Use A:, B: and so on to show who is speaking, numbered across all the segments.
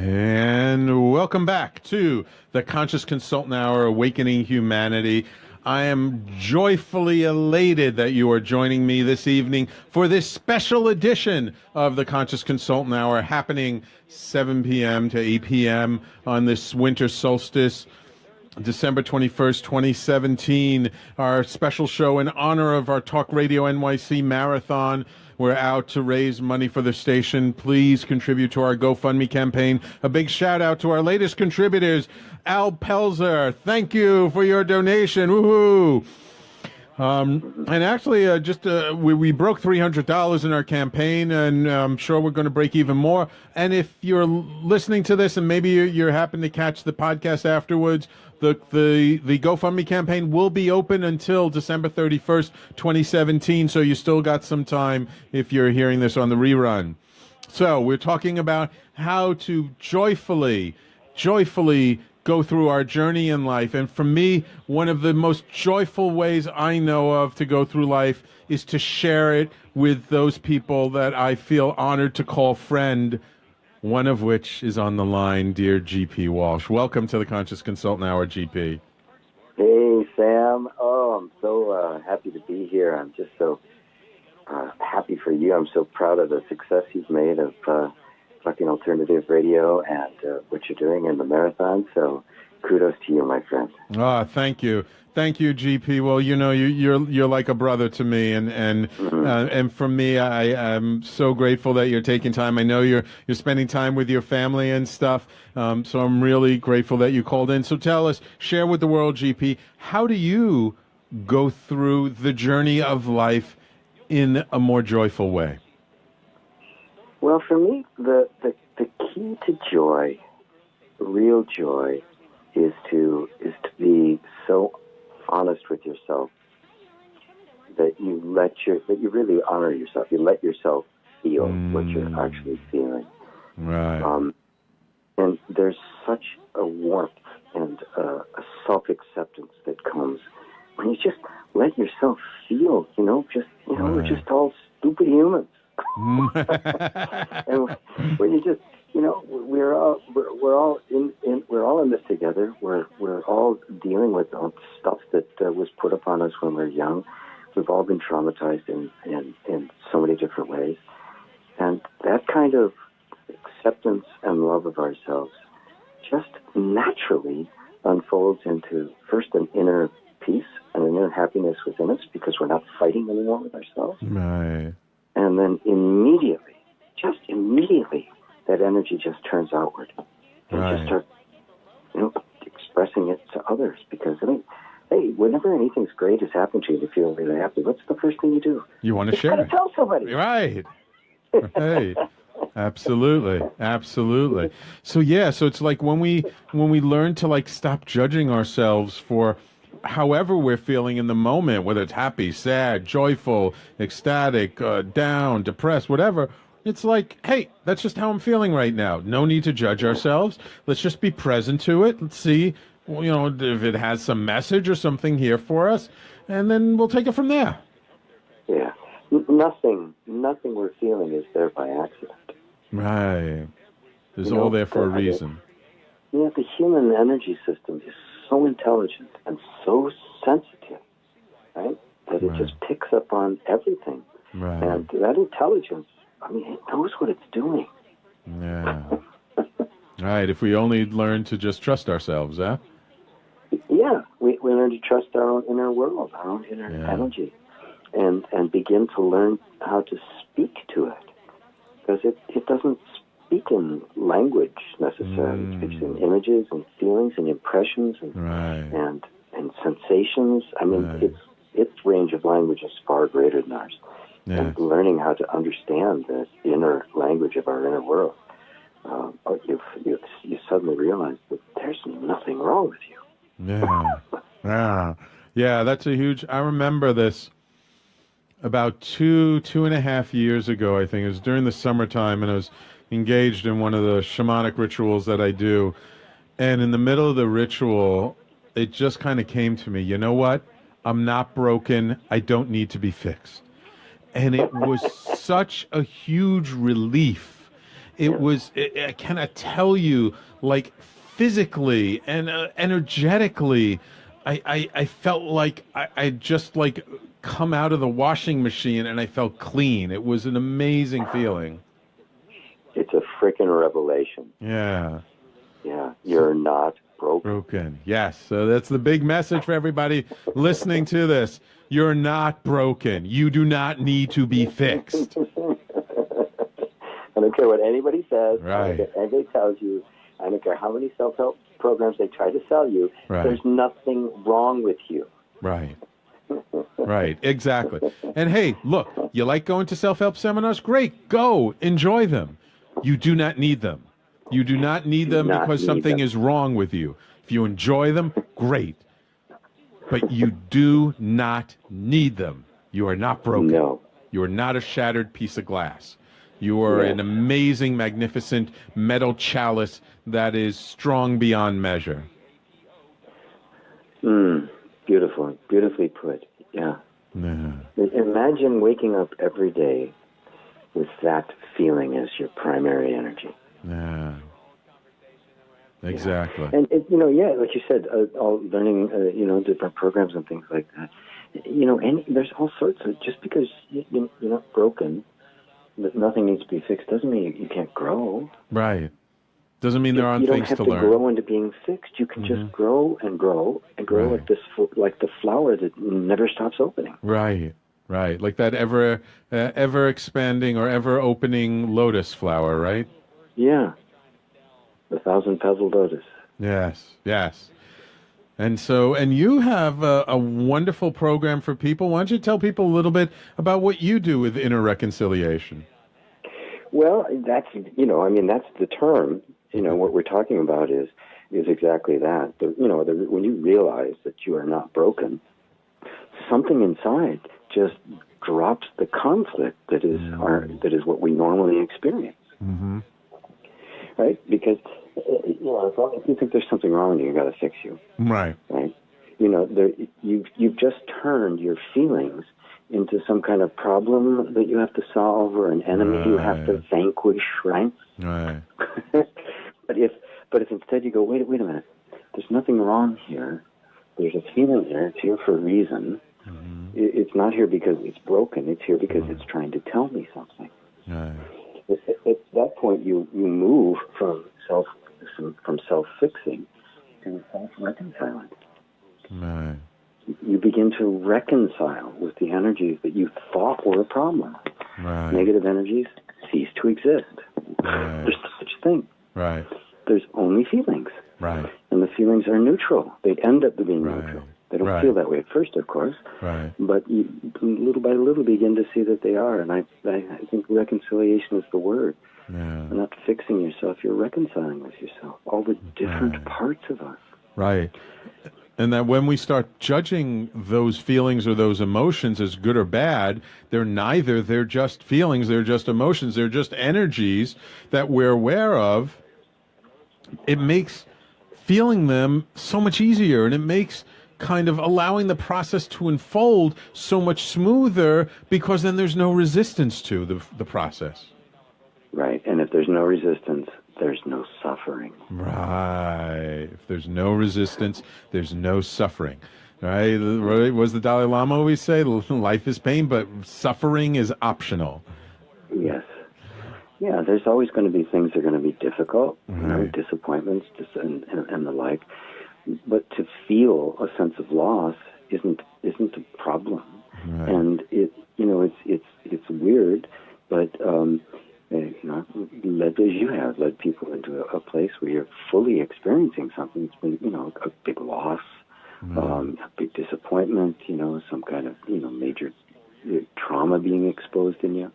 A: And welcome back to the Conscious Consultant Hour, Awakening Humanity. I am joyfully elated that you are joining me this evening for this special edition of the Conscious Consultant Hour, happening 7 p.m. to 8 p.m. on this winter solstice, December 21st, 2017, our special show in honor of our Talkradio.nyc marathon. We're out to raise money for the station. Please contribute to our GoFundMe campaign. A big shout out to our latest contributors, Al Pelzer. Thank you for your donation. Woohoo! And actually, we broke $300 in our campaign, and I'm sure we're going to break even more. And if you're listening to this, and maybe you happen to catch the podcast afterwards, the GoFundMe campaign will be open until December 31st, 2017. So you still got some time if you're hearing this on the rerun. So we're talking about how to joyfully go through our journey in life. And for me, one of the most joyful ways I know of to go through life is to share it with those people that I feel honored to call friend, one of which is on the line, dear GP Walsh. Welcome to the Conscious Consultant Hour, GP.
B: Hey, Sam. Oh, I'm so happy to be here. I'm just so happy for you. I'm so proud of the success you've made of talking alternative radio and what you're doing in the marathon. So kudos to you, my friend.
A: Thank you. Thank you, GP. Well, you know, you're like a brother to me, and for me, I'm so grateful that you're taking time. I know you're spending time with your family and stuff, so I'm really grateful that you called in. So tell us, share with the world, GP, how do you go through the journey of life in a more joyful way?
B: Well, for me, the key to joy, real joy, is to be so honest with yourself that you really honor yourself. You let yourself feel what you're actually feeling.
A: Right.
B: And there's such a warmth and a self-acceptance that comes when you just let yourself feel. We're just all stupid humans. And when you just, we're all in this together. We're all dealing with stuff that was put upon us when we were young. We've all been traumatized in so many different ways, and that kind of acceptance and love of ourselves just naturally unfolds into first an inner peace and an inner happiness within us because we're not fighting anymore with ourselves.
A: Right.
B: And then immediately, that energy just turns outward. And just start, expressing it to others. Because, whenever anything great has happened to you, you feel really happy. What's the first thing you do?
A: You want to share it.
B: Tell somebody.
A: Right. Hey, absolutely. So it's like when we learn to stop judging ourselves for however we're feeling in the moment, whether it's happy, sad, joyful, ecstatic, down, depressed, whatever, it's like, hey, that's just how I'm feeling right now. No need to judge ourselves. Let's just be present to it. Let's see, if it has some message or something here for us, and then we'll take it from there.
B: Yeah. Nothing we're feeling is there by accident.
A: Right. It's all there for a reason.
B: Yeah, the human energy system is so intelligent and so sensitive, right? That it just picks up on everything.
A: Right.
B: And that intelligence, it knows what it's doing.
A: Yeah. Right. If we only learn to just trust ourselves, huh?
B: Yeah. We learn to trust our own inner world, our own inner energy, and begin to learn how to speak to it. Because it doesn't speak in language necessarily. It speaks in images and feelings and impressions and sensations. Its range of language is far greater than ours. Yeah. And learning how to understand the inner language of our inner world, you suddenly realize that there's nothing wrong with you.
A: Yeah. That's a huge. I remember this about two and a half years ago. I think it was during the summertime, and I was engaged in one of the shamanic rituals that I do. And in the middle of the ritual, it just kind of came to me, you know what? I'm not broken. I don't need to be fixed. And it was such a huge relief I cannot tell you, like, physically and energetically, I felt like I just like come out of the washing machine and I felt clean. It was an amazing feeling.
B: It's a freaking revelation.
A: Yeah.
B: Yeah, you're not broken.
A: Broken. Yes. So that's the big message for everybody listening to this. You're not broken. You do not need to be fixed.
B: I don't care what anybody says.
A: Right.
B: I don't care what anybody tells you. I don't care how many self-help programs they try to sell you.
A: Right.
B: There's nothing wrong with you.
A: Right. Right. Exactly. And hey, look, you like going to self-help seminars? Great. Go. Enjoy them. You do not need them. You do not need them because something is wrong with you. If you enjoy them, great. But you do not need them. You are not broken.
B: No.
A: You are not a shattered piece of glass. You are an amazing, magnificent metal chalice that is strong beyond measure.
B: Beautiful. Beautifully put. Yeah. Imagine waking up every day with that feeling as your primary energy.
A: Yeah. Exactly.
B: And like you said, all learning, different programs and things like that. And there's all sorts of. Just because you're not broken, that nothing needs to be fixed, doesn't mean you can't grow.
A: Right. Doesn't mean there aren't things to learn.
B: You don't have to grow into being fixed. You can just grow and grow and grow like the flower that never stops opening.
A: Right. Right. Like that ever expanding or ever opening lotus flower, right?
B: Yeah. The 1,000-petaled lotus.
A: Yes, yes. And you have a wonderful program for people. Why don't you tell people a little bit about what you do with inner reconciliation?
B: Well, that's the term. What we're talking about is exactly that. When you realize that you are not broken, something inside just drops the conflict that is what we normally experience. Mm-hmm. Right? Because if you think there's something wrong with you, got to fix you.
A: Right.
B: Right. You've just turned your feelings into some kind of problem that you have to solve or an enemy you have to vanquish. Right.
A: Right.
B: But if instead you go, wait a minute, there's nothing wrong here. There's a feeling here. It's here for a reason. Mm-hmm. It's not here because it's broken. It's here because it's trying to tell me something.
A: Right.
B: At that point, you move from self-fixing to self-reconciling.
A: Right.
B: You begin to reconcile with the energies that you thought were a problem.
A: Right.
B: Negative energies cease to exist.
A: Right.
B: There's no such thing.
A: Right.
B: There's only feelings.
A: Right.
B: And the feelings are neutral. They end up being neutral. They don't feel that way at first, of course.
A: Right.
B: But you, little by little, begin to see that they are. And I think reconciliation is the word.
A: Yeah.
B: You're not fixing yourself. You're reconciling with yourself. All the different parts of us.
A: Right. And that when we start judging those feelings or those emotions as good or bad, they're neither. They're just feelings. They're just emotions. They're just energies that we're aware of. It makes feeling them so much easier, and it makes kind of allowing the process to unfold so much smoother because then there's no resistance to the process.
B: Right. And if there's no resistance, there's no suffering.
A: Right. If there's no resistance, there's no suffering. Right? What does the Dalai Lama always say? Life is pain, but suffering is optional.
B: Yes. Yeah, there's always going to be things that are going to be difficult, disappointments and the like. But to feel a sense of loss isn't a problem. Right. And it's weird, but led people into a place where you're fully experiencing something. It's been, a big loss, a big disappointment, some kind of, major trauma being exposed in you.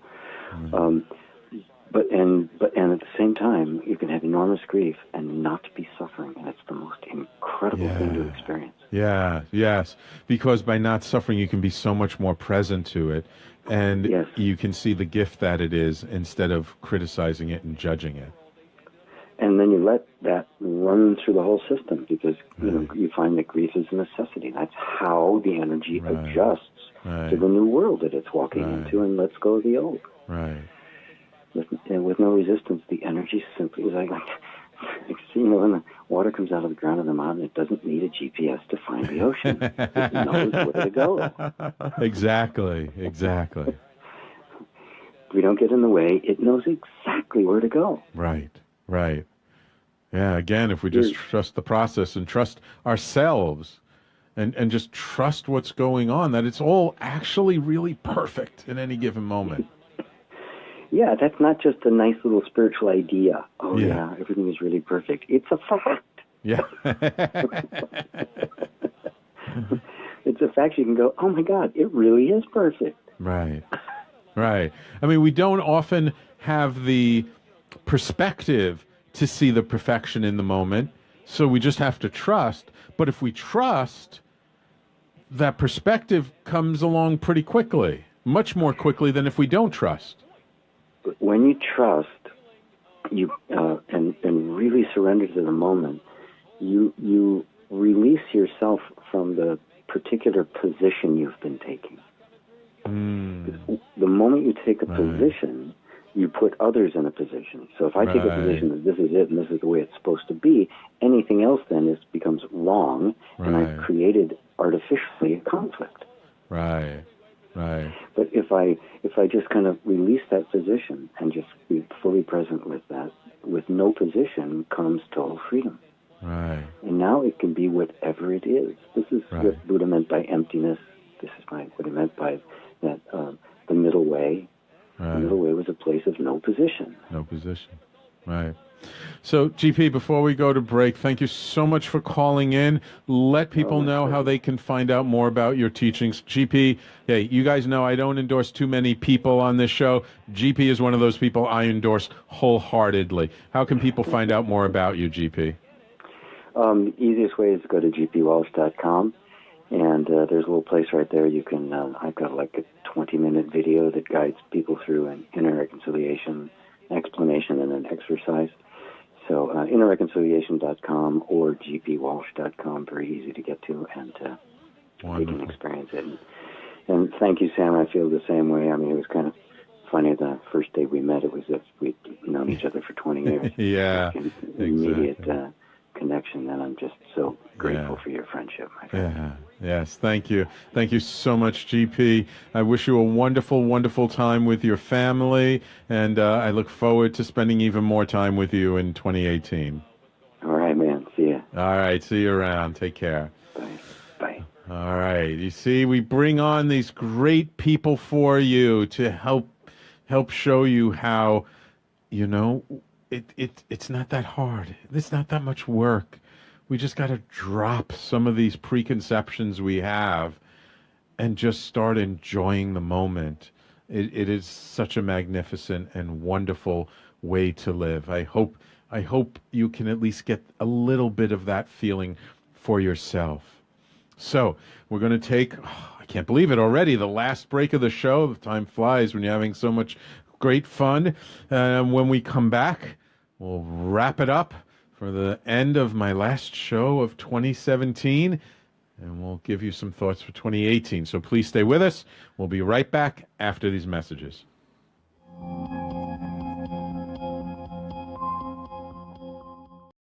B: But at the same time, you can have enormous grief and not be suffering, and it's the most incredible thing to experience.
A: Yeah, yes, because by not suffering, you can be so much more present to it, and you can see the gift that it is instead of criticizing it and judging it.
B: And then you let that run through the whole system because you find that grief is a necessity. That's how the energy adjusts to the new world that it's walking into and lets go of the old.
A: Right.
B: with no resistance, the energy simply is like when the water comes out of the ground of the mountain, it doesn't need a GPS to find the ocean. It knows where to go.
A: Exactly.
B: We don't get in the way. It knows exactly where to go.
A: Right. Yeah, again, if we just trust the process and trust ourselves and just trust what's going on, that it's all actually really perfect in any given moment.
B: Yeah, that's not just a nice little spiritual idea. Oh, yeah, everything is really perfect. It's a fact.
A: Yeah.
B: It's a fact. You can go, oh, my God, it really is perfect.
A: Right. I mean, we don't often have the perspective to see the perfection in the moment, so we just have to trust. But if we trust, that perspective comes along pretty quickly, much more quickly than if we don't trust.
B: When you trust, you and really surrender to the moment, you release yourself from the particular position you've been taking. The moment you take a position, you put others in a position. So if I take a position that this is it and this is the way it's supposed to be, anything else then becomes wrong, and I've created artificially a conflict.
A: Right.
B: But if I just kind of release that position and just be fully present with that, with no position comes total freedom.
A: Right.
B: And now it can be whatever it is. This is what Buddha meant by emptiness. This is what he meant by that the middle way. Right. The middle way was a place of no position.
A: No position. Right. So, GP, before we go to break, thank you so much for calling in. Let people know how they can find out more about your teachings. GP, hey, you guys know I don't endorse too many people on this show. GP is one of those people I endorse wholeheartedly. How can people find out more about you, GP?
B: The easiest way is to go to gpwalsh.com, and there's a little place right there you can, I've got like a 20-minute video that guides people through an inner reconciliation explanation and an exercise. So innerreconciliation.com or gpwalsh.com, very easy to get to, and you can experience it. And thank you, Sam. I feel the same way. I mean, it was kind of funny the first day we met. It was as if we'd known each other for 20 years.
A: Yeah,
B: immediate connection, and I'm just so grateful for your friendship, my friend.
A: Yeah. Yes, thank you. Thank you so much, GP. I wish you a wonderful, wonderful time with your family, and I look forward to spending even more time with you in 2018.
B: All right, man. See ya.
A: All right, see you around. Take care.
B: Bye.
A: All right. You see, we bring on these great people for you to help show you how, it's not that hard. It's not that much work. We just got to drop some of these preconceptions we have and just start enjoying the moment. It is such a magnificent and wonderful way to live. I hope you can at least get a little bit of that feeling for yourself. So we're going to take, I can't believe it already, the last break of the show. The time flies when you're having so much great fun. When we come back, we'll wrap it up for the end of my last show of 2017, and we'll give you some thoughts for 2018. So please stay with us. We'll be right back after these messages.